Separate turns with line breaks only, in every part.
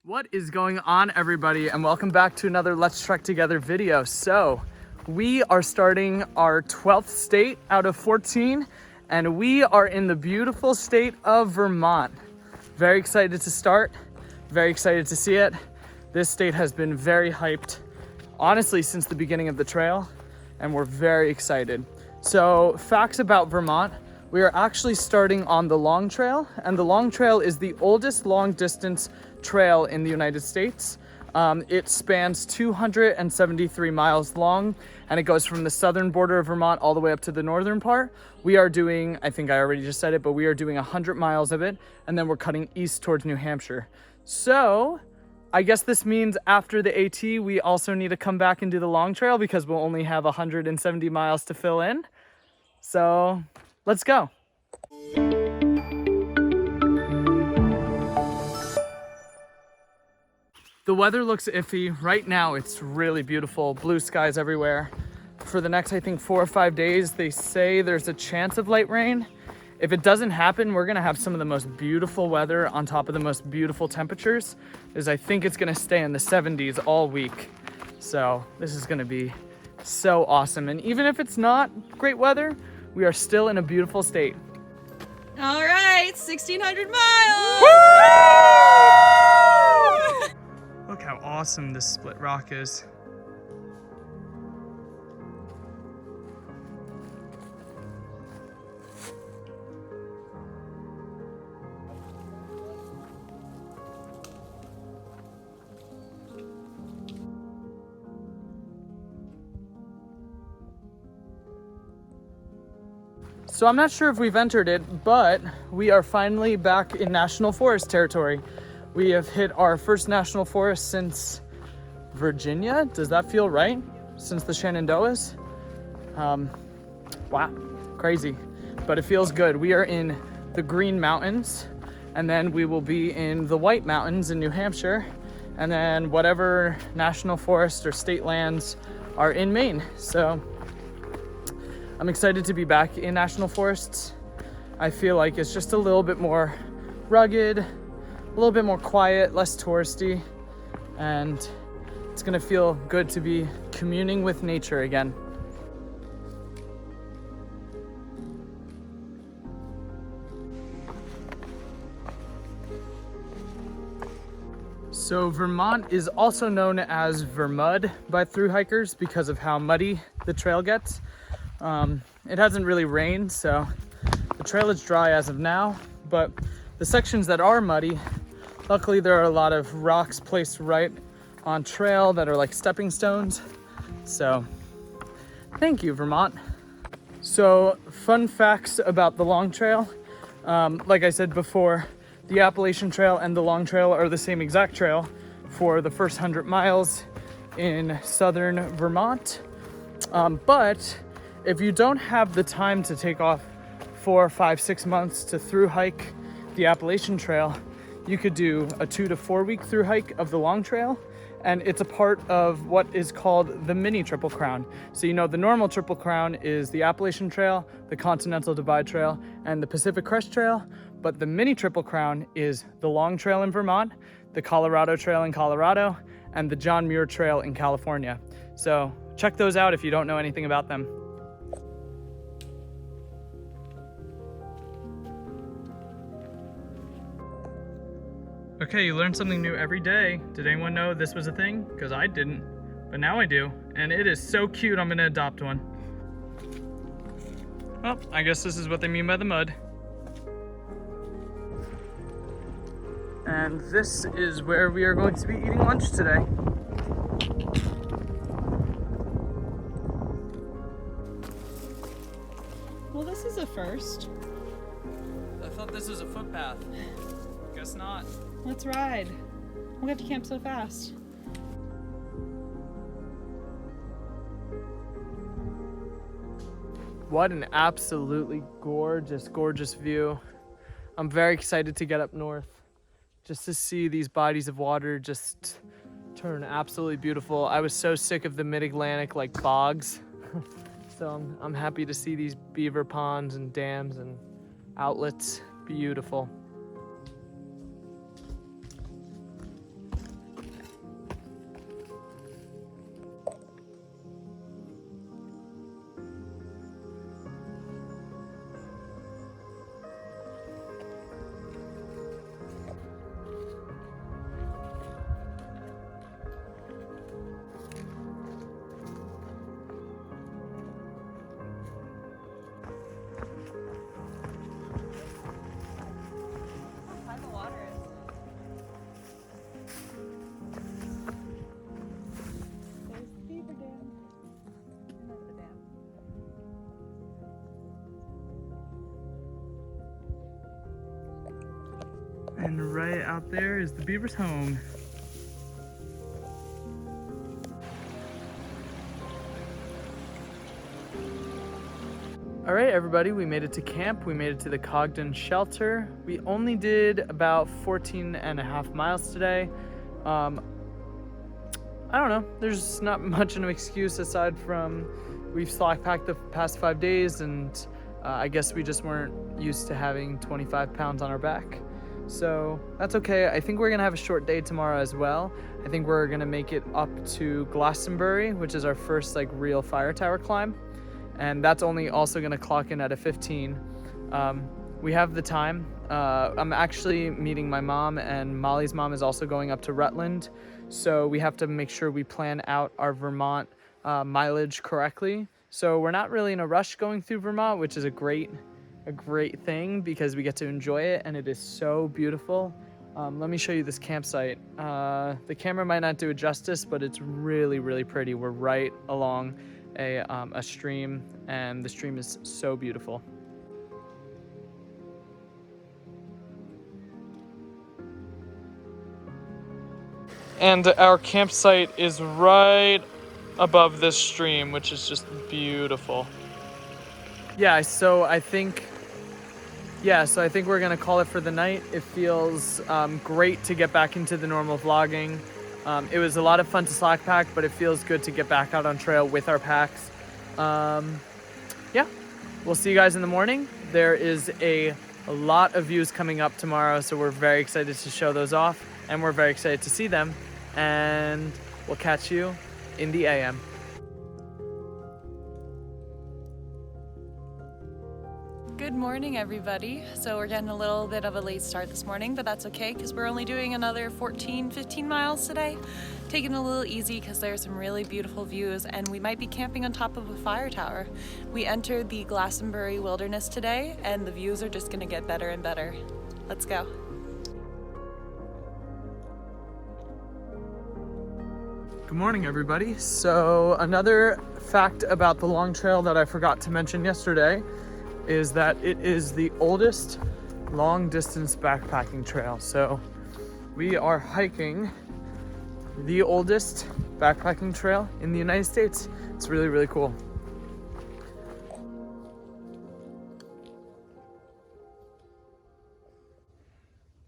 What is going on, everybody, and welcome back to another Let's Trek Together video. So we are starting our 12th state out of 14, and we are in the beautiful state of Vermont. Very excited to start, very excited to see it. This state has been very hyped, honestly, since the beginning of the trail, and we're very excited. So facts about Vermont: we are actually starting on the Long Trail, and the Long Trail is the oldest long distance trail in the United States. It spans 273 miles long, and it goes from the southern border of Vermont all the way up to the northern part. We are doing, I think I already just said it, but we are doing 100 miles of it, and then we're cutting east towards New Hampshire. So I guess this means after the AT, we also need to come back and do the Long Trail because we'll only have 170 miles to fill in. So let's go. The weather looks iffy. Right now it's really beautiful, blue skies everywhere. For the next, I think, 4 or 5 days, they say there's a chance of light rain. If it doesn't happen, we're gonna have some of the most beautiful weather on top of the most beautiful temperatures, as I think it's gonna stay in the 70s all week. So this is gonna be so awesome. And even if it's not great weather, we are still in a beautiful state.
All right, 1,600 miles!
Look how awesome this split rock is. So I'm not sure if we've entered it, but we are finally back in National Forest territory. We have hit our first national forest since Virginia. Does that feel right? Since the Shenandoahs? Wow, crazy. But it feels good. We are in the Green Mountains, and then we will be in the White Mountains in New Hampshire, and then whatever national forest or state lands are in Maine. So I'm excited to be back in national forests. I feel like it's just a little bit more rugged, a little bit more quiet, less touristy, and it's gonna feel good to be communing with nature again. So Vermont is also known as Vermud by thru hikers because of how muddy the trail gets. It hasn't really rained, so the trail is dry as of now, but the sections that are muddy, luckily there are a lot of rocks placed right on trail that are like stepping stones. So thank you, Vermont. So fun facts about the Long Trail. Like I said before, the Appalachian Trail and the Long Trail are the same exact trail for the first 100 miles in southern Vermont. But if you don't have the time to take off 4, 5, 6 months to thru hike the Appalachian Trail, you could do a 2 to 4 week thru hike of the Long Trail, and it's a part of what is called the mini Triple Crown. So you know the normal Triple Crown is the Appalachian Trail, the Continental Divide Trail, and the Pacific Crest Trail, but the mini Triple Crown is the Long Trail in Vermont, the Colorado Trail in Colorado, and the John Muir Trail in California. So check those out if you don't know anything about them. Okay, you learn something new every day. Did anyone know this was a thing? Because I didn't, but now I do. And it is so cute, I'm gonna adopt one. Well, I guess this is what they mean by the mud. And this is where we are going to be eating lunch today.
Well, this is a first.
I thought this was a footpath. Guess not.
Let's ride. We have to camp so fast.
What an absolutely gorgeous, gorgeous view. I'm very excited to get up north just to see these bodies of water just turn absolutely beautiful. I was so sick of the mid-Atlantic like bogs. So I'm happy to see these beaver ponds and dams and outlets. Beautiful. And right out there is the beaver's home. All right, everybody, we made it to camp. We made it to the Cogden shelter. We only did about 14 and a half miles today. I don't know, there's not much of an excuse aside from we've slack packed the past 5 days, and I guess we just weren't used to having 25 pounds on our back. So that's okay. I think we're gonna have a short day tomorrow as well. I think we're gonna make it up to Glastonbury, which is our first like real fire tower climb. And that's only also gonna clock in at a 15. We have the time. I'm actually meeting my mom, and Molly's mom is also going up to Rutland. So we have to make sure we plan out our Vermont mileage correctly. So we're not really in a rush going through Vermont, which is a great thing because we get to enjoy it and it is so beautiful. Let me show you this campsite. The camera might not do it justice, but it's really, really pretty. We're right along a stream, and the stream is so beautiful. And our campsite is right above this stream, which is just beautiful. Yeah, so I think we're gonna call it for the night. It feels great to get back into the normal vlogging. It was a lot of fun to slack pack, but it feels good to get back out on trail with our packs. Yeah, we'll see you guys in the morning. There is a lot of views coming up tomorrow, so we're very excited to show those off, and we're very excited to see them. And we'll catch you in the AM.
Good morning, everybody. So we're getting a little bit of a late start this morning, but that's okay because we're only doing another 15 miles today. Taking it a little easy because there's some really beautiful views, and we might be camping on top of a fire tower. We entered the Glastonbury Wilderness today, and the views are just gonna get better and better. Let's go.
Good morning, everybody. So another fact about the long trail that I forgot to mention yesterday is that it is the oldest long distance backpacking trail. So we are hiking the oldest backpacking trail in the United States. It's really, really cool.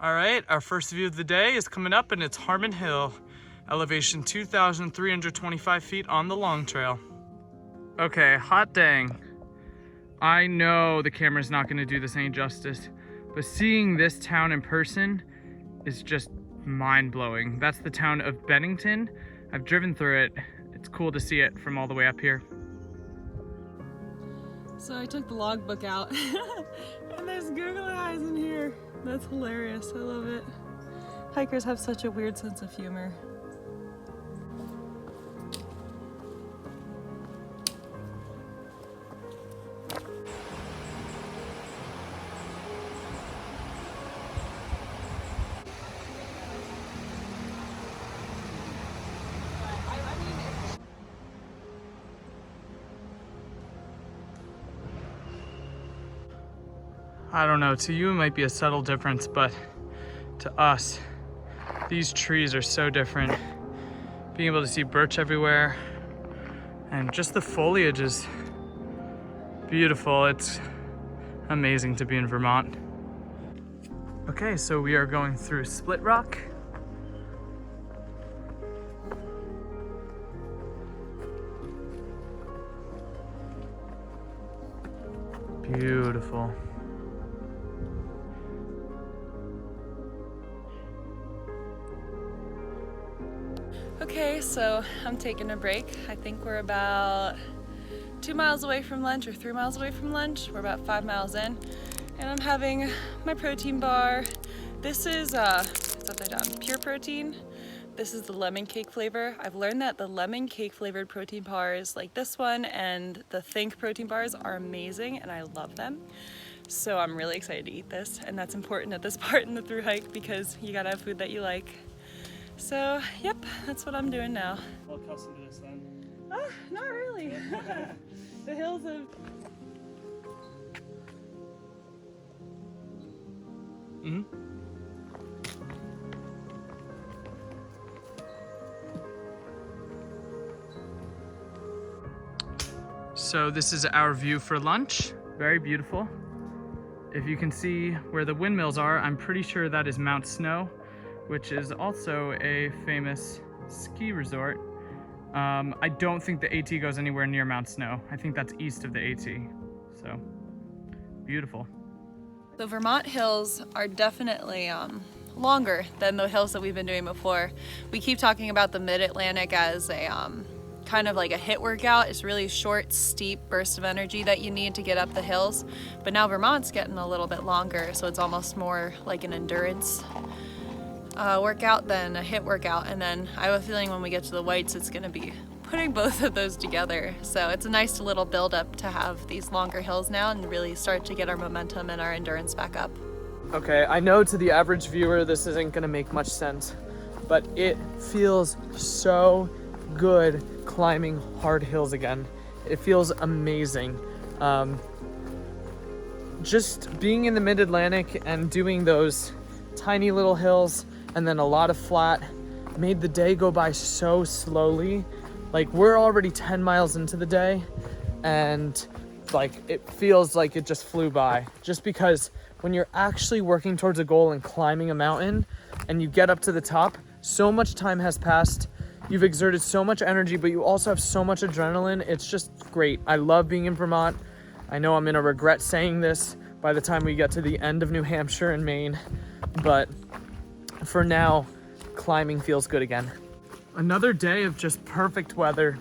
All right, our first view of the day is coming up, and it's Harmon Hill. Elevation 2,325 feet on the long trail. Okay, hot dang. I know the camera's not gonna do this any justice, but seeing this town in person is just mind-blowing. That's the town of Bennington. I've driven through it. It's cool to see it from all the way up here.
So I took the logbook out and there's Google eyes in here. That's hilarious. I love it. Hikers have such a weird sense of humor.
I don't know, to you it might be a subtle difference, but to us, these trees are so different. Being able to see birch everywhere, and just the foliage is beautiful. It's amazing to be in Vermont. Okay, so we are going through Split Rock. Beautiful.
Okay, so I'm taking a break. I think we're about 2 miles away from lunch or 3 miles away from lunch. We're about 5 miles in, and I'm having my protein bar. This is it's upside down, pure protein. This is the lemon cake flavor. I've learned that the lemon cake flavored protein bars like this one and the Think protein bars are amazing, and I love them. So I'm really excited to eat this, and that's important at this part in the thru hike because you gotta have food that you like. So, yep, that's what I'm doing now.
Well, accustomed to this then.
Oh, not really. The hills of...
Mm-hmm. So this is our view for lunch. Very beautiful. If you can see where the windmills are, I'm pretty sure that is Mount Snow, which is also a famous ski resort. I don't think the AT goes anywhere near Mount Snow. I think that's east of the AT. So, beautiful.
The Vermont hills are definitely longer than the hills that we've been doing before. We keep talking about the Mid-Atlantic as a kind of like a HIIT workout. It's really short, steep burst of energy that you need to get up the hills. But now Vermont's getting a little bit longer, so it's almost more like an endurance workout than a HIIT workout. And then I have a feeling when we get to the Whites, it's gonna be putting both of those together. So it's a nice little build up to have these longer hills now and really start to get our momentum and our endurance back up.
Okay, I know to the average viewer this isn't gonna make much sense, but it feels so good climbing hard hills again. It feels amazing. Just being in the Mid-Atlantic and doing those tiny little hills and then a lot of flat made the day go by so slowly. Like, we're already 10 miles into the day and like it feels like it just flew by, just because when you're actually working towards a goal and climbing a mountain and you get up to the top, so much time has passed. You've exerted so much energy, but you also have so much adrenaline. It's just great. I love being in Vermont. I know I'm gonna regret saying this by the time we get to the end of New Hampshire and Maine, but for now, climbing feels good again. Another day of just perfect weather.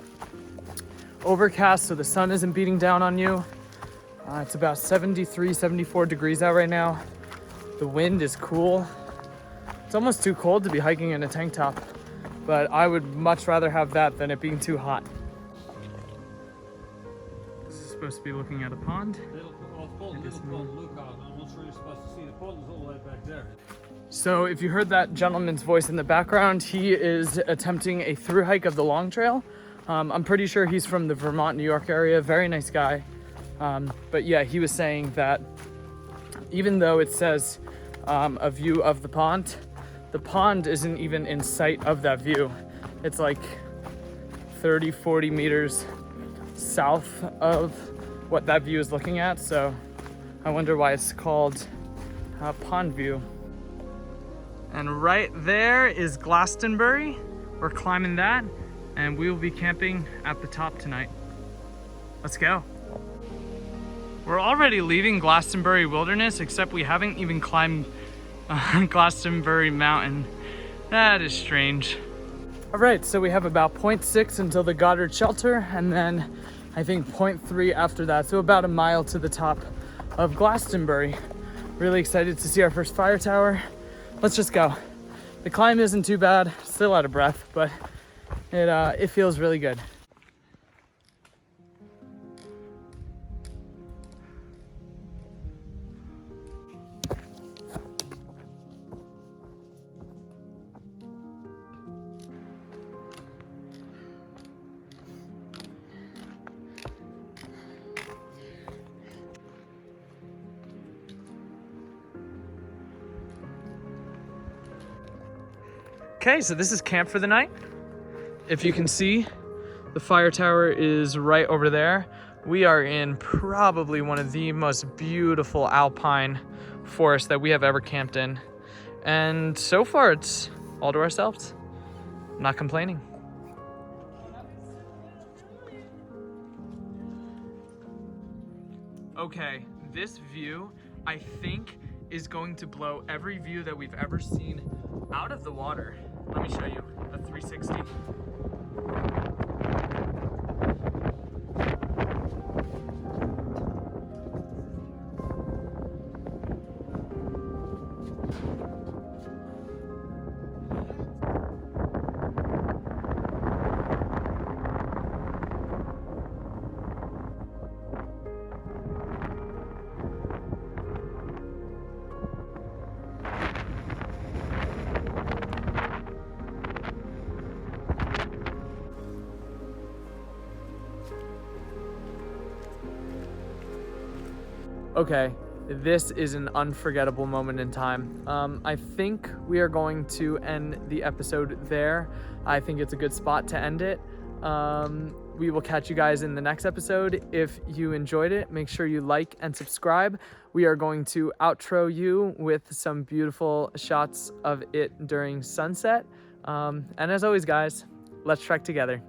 Overcast, so the sun isn't beating down on you. It's about 73, 74 degrees out right now. The wind is cool. It's almost too cold to be hiking in a tank top, but I would much rather have that than it being too hot. This is supposed to be looking at a pond. So if you heard that gentleman's voice in the background, he is attempting a thru hike of the Long Trail. I'm pretty sure he's from the Vermont, New York area. Very nice guy. But yeah, he was saying that even though it says a view of the pond isn't even in sight of that view. It's like 30, 40 meters south of what that view is looking at. So I wonder why it's called Pond View. And right there is Glastonbury. We're climbing that and we will be camping at the top tonight. Let's go. We're already leaving Glastonbury Wilderness, except we haven't even climbed Glastonbury Mountain. That is strange. All right, so we have about 0.6 until the Goddard Shelter, and then I think 0.3 after that, so about a mile to the top of Glastonbury. Really excited to see our first fire tower. Let's just go. The climb isn't too bad, still out of breath, but it feels really good. Okay, so this is camp for the night. If you can see, the fire tower is right over there. We are in probably one of the most beautiful alpine forests that we have ever camped in. And so far, it's all to ourselves. I'm not complaining. Okay, this view, I think, is going to blow every view that we've ever seen out of the water. Let me show you a 360. Okay, this is an unforgettable moment in time. I think we are going to end the episode there. I think it's a good spot to end it. we will catch you guys in the next episode. If you enjoyed it, make sure you like and subscribe. We are going to outro you with some beautiful shots of it during sunset. And as always, guys, let's trek together.